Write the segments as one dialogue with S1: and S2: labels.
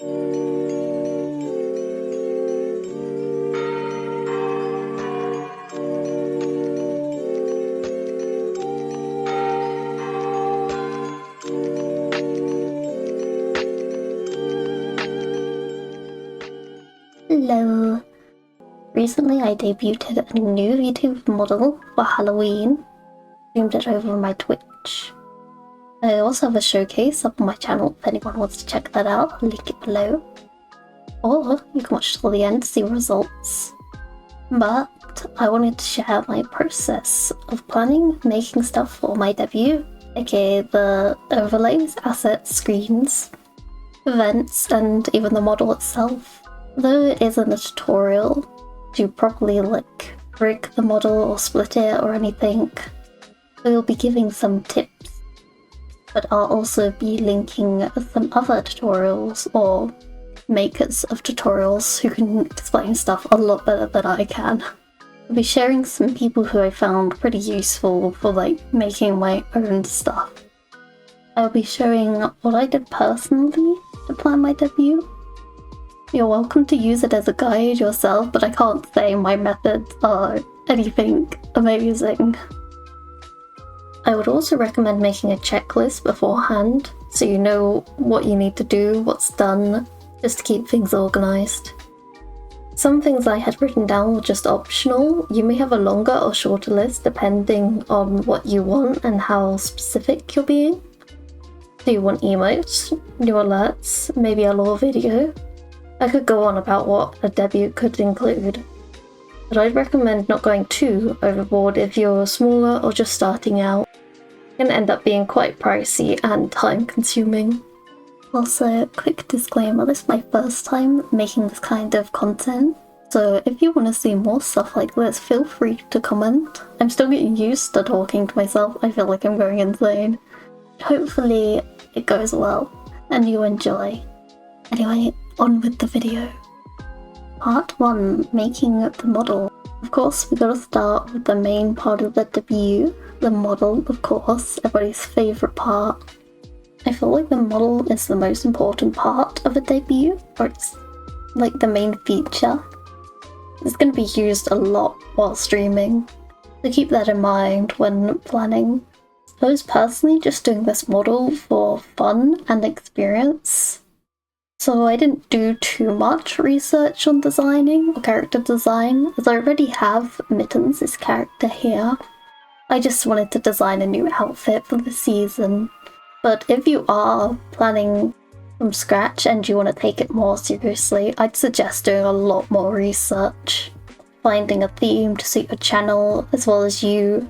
S1: Hello! Recently I debuted a new VTuber model for Halloween, streamed it over my Twitch. I also have a showcase up on my channel if anyone wants to check that out, I'll link it below. Or you can watch till the end to see results. But I wanted to share my process of planning, making stuff for my debut, aka the overlays, assets, screens, events, and even the model itself. Though it isn't a tutorial to properly rig the model or split it or anything, we'll be giving some tips, but I'll also be linking some other tutorials or makers of tutorials who can explain stuff a lot better than I can. I'll be sharing some people who I found pretty useful for making my own stuff. I'll be showing what I did personally to plan my debut. You're welcome to use it as a guide yourself, but I can't say my methods are anything amazing. I would also recommend making a checklist beforehand, so you know what you need to do, what's done, just to keep things organised. Some things I had written down were just optional. You may have a longer or shorter list depending on what you want and how specific you're being. Do you want emotes, new alerts, maybe a lore video? I could go on about what a debut could include, but I'd recommend not going too overboard if you're smaller or just starting out. It can end up being quite pricey and time consuming. Also, quick disclaimer, this is my first time making this kind of content, so if you want to see more stuff like this, feel free to comment. I'm still getting used to talking to myself, I feel like I'm going insane. Hopefully it goes well and you enjoy. Anyway, on with the video. Part 1, making the model. Of course, we gotta start with the main part of the debut, the model, of course, everybody's favourite part. I feel like the model is the most important part of a debut, or it's like the main feature. It's gonna be used a lot while streaming, so keep that in mind when planning. I was personally just doing this model for fun and experience. So I didn't do too much research on designing or character design, as I already have Mittens, this character here. I just wanted to design a new outfit for the season. But if you are planning from scratch and you want to take it more seriously, I'd suggest doing a lot more research. Finding a theme to suit your channel, as well as you.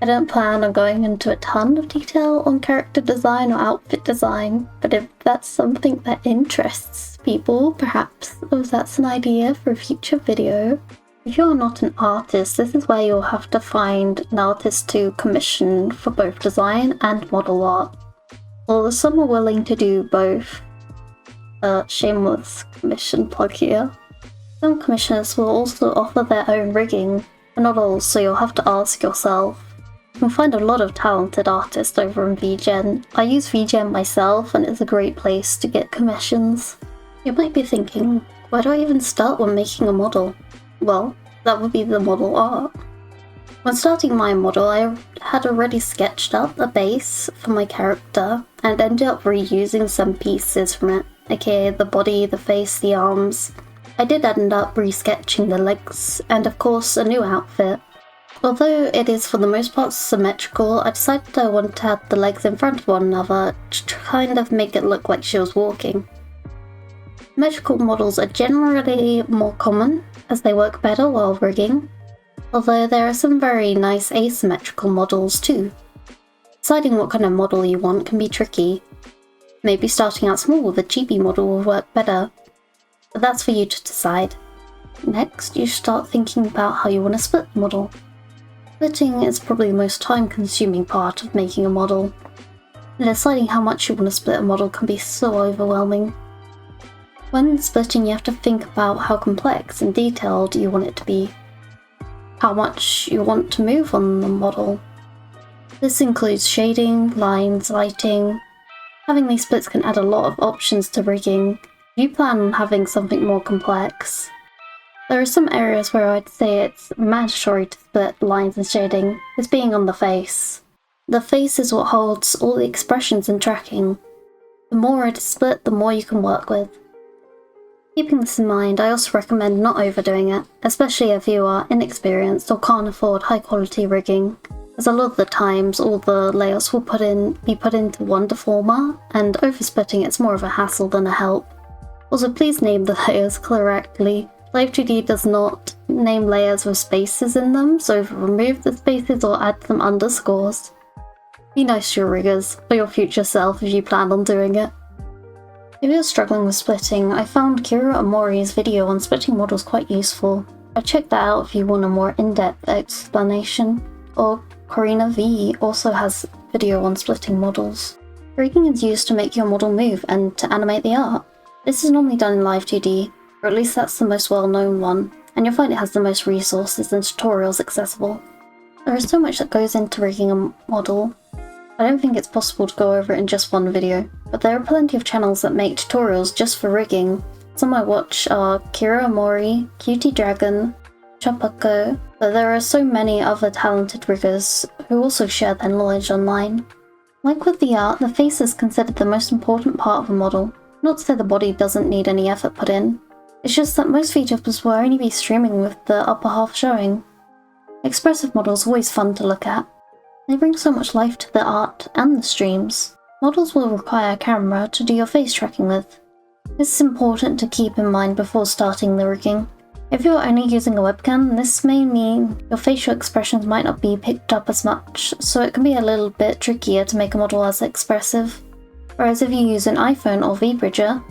S1: I don't plan on going into a ton of detail on character design or outfit design, but if that's something that interests people, perhaps that's an idea for a future video. If you're not an artist, this is where you'll have to find an artist to commission for both design and model art. Although some are willing to do both. Shameless commission plug here. Some commissioners will also offer their own rigging, but not all, so you'll have to ask yourself. You can find a lot of talented artists over on VGen. I use VGen myself and it's a great place to get commissions. You might be thinking, where do I even start when making a model? Well, that would be the model art. When starting my model, I had already sketched up a base for my character and ended up reusing some pieces from it, aka the body, the face, the arms. I did end up resketching the legs and of course a new outfit. Although it is for the most part symmetrical, I decided I wanted to have the legs in front of one another to kind of make it look like she was walking. Symmetrical models are generally more common, as they work better while rigging, although there are some very nice asymmetrical models too. Deciding what kind of model you want can be tricky. Maybe starting out small with a chibi model will work better, but that's for you to decide. Next, you start thinking about how you want to split the model. Splitting is probably the most time-consuming part of making a model, and deciding how much you want to split a model can be so overwhelming. When splitting, you have to think about how complex and detailed you want it to be, how much you want to move on the model. This includes shading, lines, lighting. Having these splits can add a lot of options to rigging, If you plan on having something more complex, there are some areas where I'd say it's mandatory to split lines and shading, as being on the face. The face is what holds all the expressions and tracking. The more it is split, the more you can work with. Keeping this in mind, I also recommend not overdoing it, especially if you are inexperienced or can't afford high quality rigging, as a lot of the times all the layers will be put into one deformer, and oversplitting it's more of a hassle than a help. Also, please name the layers correctly. Live2D does not name layers with spaces in them, so remove the spaces or add some underscores. Be nice to your riggers, or your future self if you plan on doing it. If you're struggling with splitting, I found Hiyori Momose's video on splitting models quite useful. I'd check that out if you want a more in-depth explanation, or Corina V also has video on splitting models. Rigging is used to make your model move and to animate the art. This is normally done in Live2D, or at least that's the most well-known one, and you'll find it has the most resources and tutorials accessible. There is so much that goes into rigging a model. I don't think it's possible to go over it in just one video, but there are plenty of channels that make tutorials just for rigging. Some I watch are Hiyori Momose, Cutie Dragon, Chapako, but there are so many other talented riggers who also share their knowledge online. Like with the art, the face is considered the most important part of a model. Not to say the body doesn't need any effort put in. It's just that most VTubers will only be streaming with the upper half showing. Expressive models are always fun to look at. They bring so much life to the art and the streams. Models will require a camera to do your face tracking with. This is important to keep in mind before starting the rigging. If you're only using a webcam, this may mean your facial expressions might not be picked up as much, so it can be a little bit trickier to make a model as expressive. Whereas if you use an iPhone or VBridger,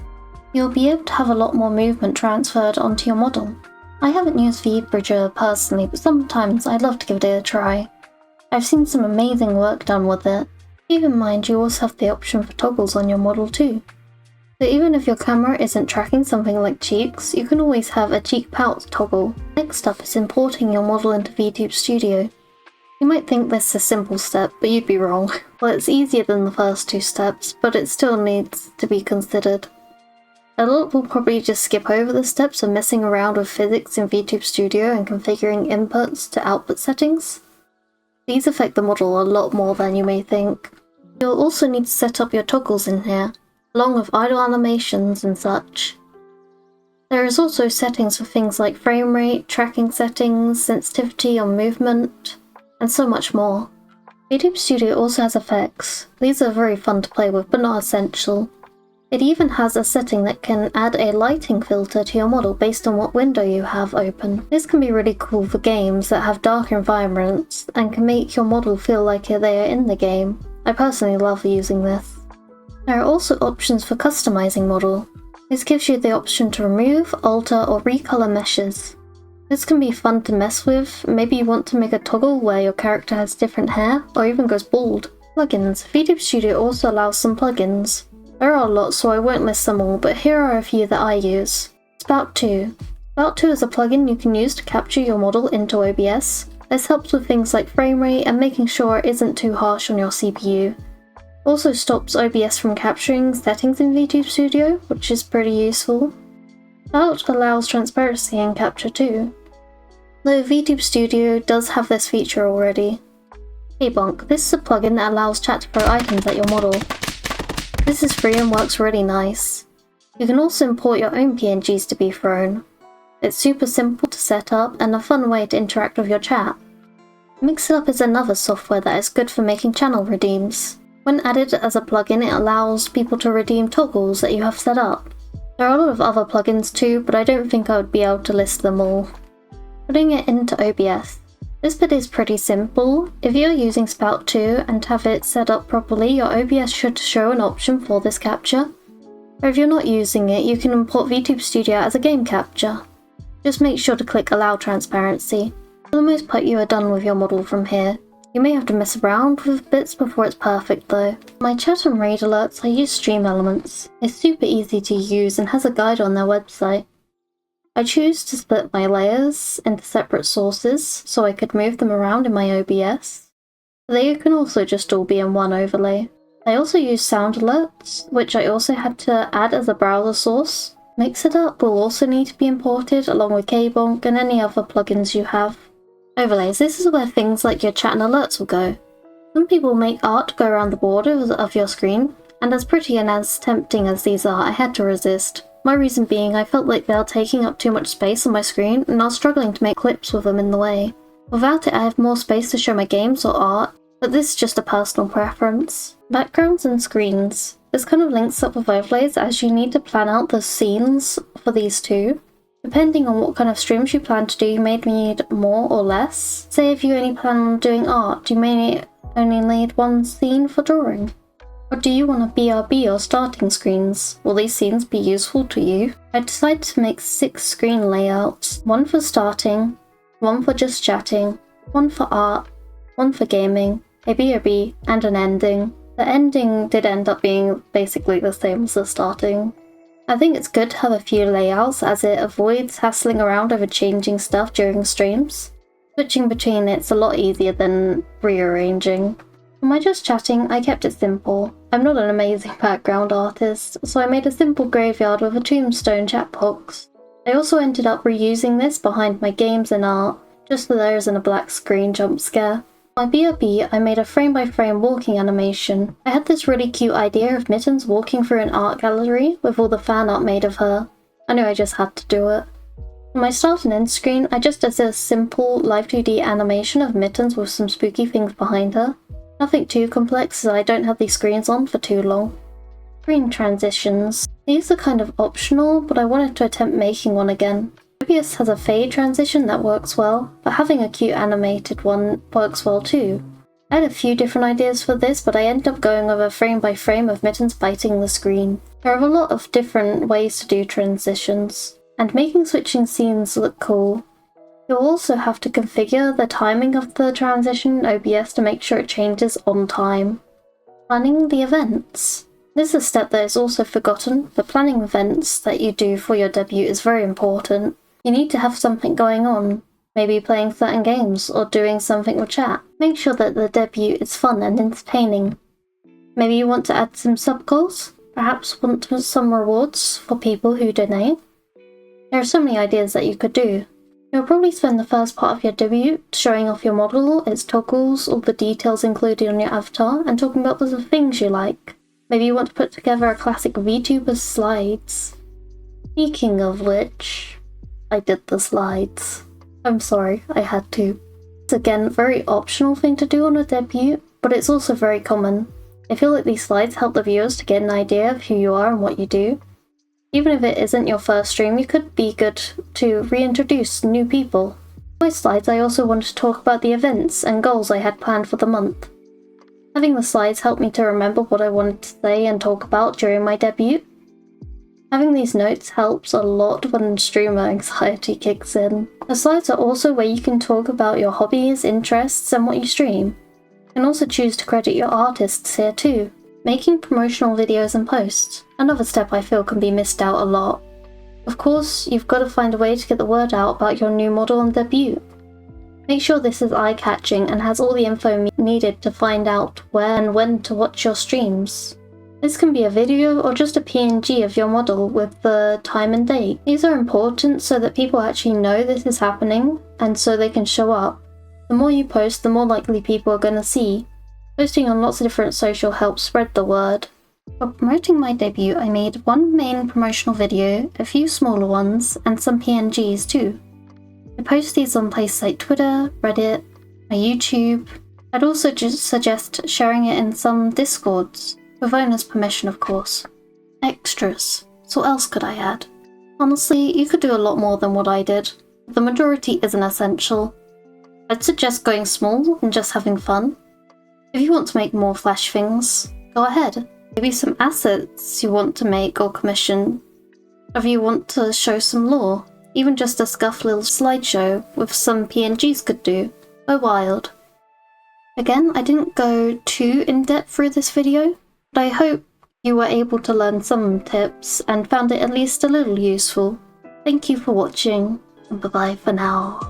S1: you'll be able to have a lot more movement transferred onto your model. I haven't used VBridger personally, but sometimes I'd love to give it a try. I've seen some amazing work done with it. Keep in mind you also have the option for toggles on your model too. So even if your camera isn't tracking something like cheeks, you can always have a cheek pout toggle. Next up is importing your model into VtubeStudio. You might think this is a simple step, but you'd be wrong. Well, it's easier than the first two steps, but it still needs to be considered. A lot will probably just skip over the steps of messing around with physics in VtubeStudio and configuring inputs to output settings. These affect the model a lot more than you may think. You'll also need to set up your toggles in here, along with idle animations and such. There is also settings for things like frame rate, tracking settings, sensitivity on movement, and so much more. VtubeStudio also has effects. These are very fun to play with, but not essential. It even has a setting that can add a lighting filter to your model based on what window you have open. This can be really cool for games that have dark environments and can make your model feel like they are in the game. I personally love using this. There are also options for customizing model. This gives you the option to remove, alter, or recolor meshes. This can be fun to mess with. Maybe you want to make a toggle where your character has different hair, or even goes bald. Plugins. VtubeStudio also allows some plugins. There are a lot, so I won't list them all, but here are a few that I use. Spout2. Spout2 is a plugin you can use to capture your model into OBS. This helps with things like frame rate and making sure it isn't too harsh on your CPU. Also stops OBS from capturing settings in VtubeStudio, which is pretty useful. Spout allows transparency in capture too, though VtubeStudio does have this feature already. Kbonk. This is a plugin that allows chat to throw items at your model. This is free and works really nice. You can also import your own PNGs to be thrown. It's super simple to set up and a fun way to interact with your chat. Mixup is another software that is good for making channel redeems. When added as a plugin, it allows people to redeem toggles that you have set up. There are a lot of other plugins too, but I don't think I would be able to list them all. Putting it into OBS. This bit is pretty simple. If you're using Spout2 and have it set up properly, your OBS should show an option for this capture. Or if you're not using it, you can import VtubeStudio as a game capture. Just make sure to click Allow Transparency. For the most part, you are done with your model from here. You may have to mess around with bits before it's perfect though. My chat and raid alerts, I use Stream Elements. It's super easy to use and has a guide on their website. I choose to split my layers into separate sources so I could move them around in my OBS. They can also just all be in one overlay. I also use sound alerts, which I also had to add as a browser source. Mix It Up will also need to be imported along with Kbonk and any other plugins you have. Overlays, this is where things like your chat and alerts will go. Some people make art go around the borders of your screen, and as pretty and as tempting as these are, I had to resist. My reason being I felt like they were taking up too much space on my screen and I was struggling to make clips with them in the way. Without it I have more space to show my games or art, but this is just a personal preference. Backgrounds and screens. This kind of links up with overlays as you need to plan out the scenes for these two. Depending on what kind of streams you plan to do, you may need more or less. Say if you only plan on doing art, you may only need one scene for drawing. Or do you want a BRB or starting screens? Will these scenes be useful to you? I decided to make 6 screen layouts. 1 for starting, 1 for just chatting, 1 for art, 1 for gaming, a BRB, and an ending. The ending did end up being basically the same as the starting. I think it's good to have a few layouts as it avoids hassling around over changing stuff during streams. Switching between it's a lot easier than rearranging. For my just chatting, I kept it simple. I'm not an amazing background artist, so I made a simple graveyard with a tombstone chat box. I also ended up reusing this behind my games and art, just so there isn't a black screen jump scare. For my BRB, I made a frame-by-frame walking animation. I had this really cute idea of Mittens walking through an art gallery with all the fan art made of her. I knew I just had to do it. For my start and end screen, I just did a simple live 2D animation of Mittens with some spooky things behind her. Nothing too complex as I don't have these screens on for too long. Screen transitions. These are kind of optional, but I wanted to attempt making one again. OBS has a fade transition that works well, but having a cute animated one works well too. I had a few different ideas for this, but I ended up going with a frame by frame of Mittens biting the screen. There are a lot of different ways to do transitions, and making switching scenes look cool. You'll also have to configure the timing of the transition in OBS to make sure it changes on time. Planning the events. This is a step that is also forgotten, but planning events that you do for your debut is very important. You need to have something going on, maybe playing certain games or doing something with chat. Make sure that the debut is fun and entertaining. Maybe you want to add some sub-goals? Perhaps want some rewards for people who donate? There are so many ideas that you could do. You'll probably spend the first part of your debut showing off your model, its toggles, all the details included on your avatar, and talking about the things you like. Maybe you want to put together a classic VTuber slides. Speaking of which, I did the slides. I'm sorry, I had to. It's again a very optional thing to do on a debut, but it's also very common. I feel like these slides help the viewers to get an idea of who you are and what you do. Even if it isn't your first stream, you could be good to reintroduce new people. In my slides, I also wanted to talk about the events and goals I had planned for the month. Having the slides helped me to remember what I wanted to say and talk about during my debut. Having these notes helps a lot when streamer anxiety kicks in. The slides are also where you can talk about your hobbies, interests, and what you stream. You can also choose to credit your artists here too. Making promotional videos and posts. Another step I feel can be missed out a lot. Of course, you've got to find a way to get the word out about your new model and debut. Make sure this is eye-catching and has all the info needed to find out where and when to watch your streams. This can be a video or just a PNG of your model with the time and date. These are important so that people actually know this is happening and so they can show up. The more you post, the more likely people are going to see. Posting on lots of different social helps spread the word. For promoting my debut, I made one main promotional video, a few smaller ones, and some PNGs too. I post these on places like Twitter, Reddit, my YouTube. I'd also just suggest sharing it in some Discords. With owner's permission, of course. Extras. So what else could I add? Honestly, you could do a lot more than what I did. The majority isn't essential. I'd suggest going small and just having fun. If you want to make more flash things, go ahead. Maybe some assets you want to make or commission. If you want to show some lore, even just a scuffed little slideshow with some PNGs could do. Go wild. Again, I didn't go too in-depth through this video, but I hope you were able to learn some tips and found it at least a little useful. Thank you for watching, and bye-bye for now.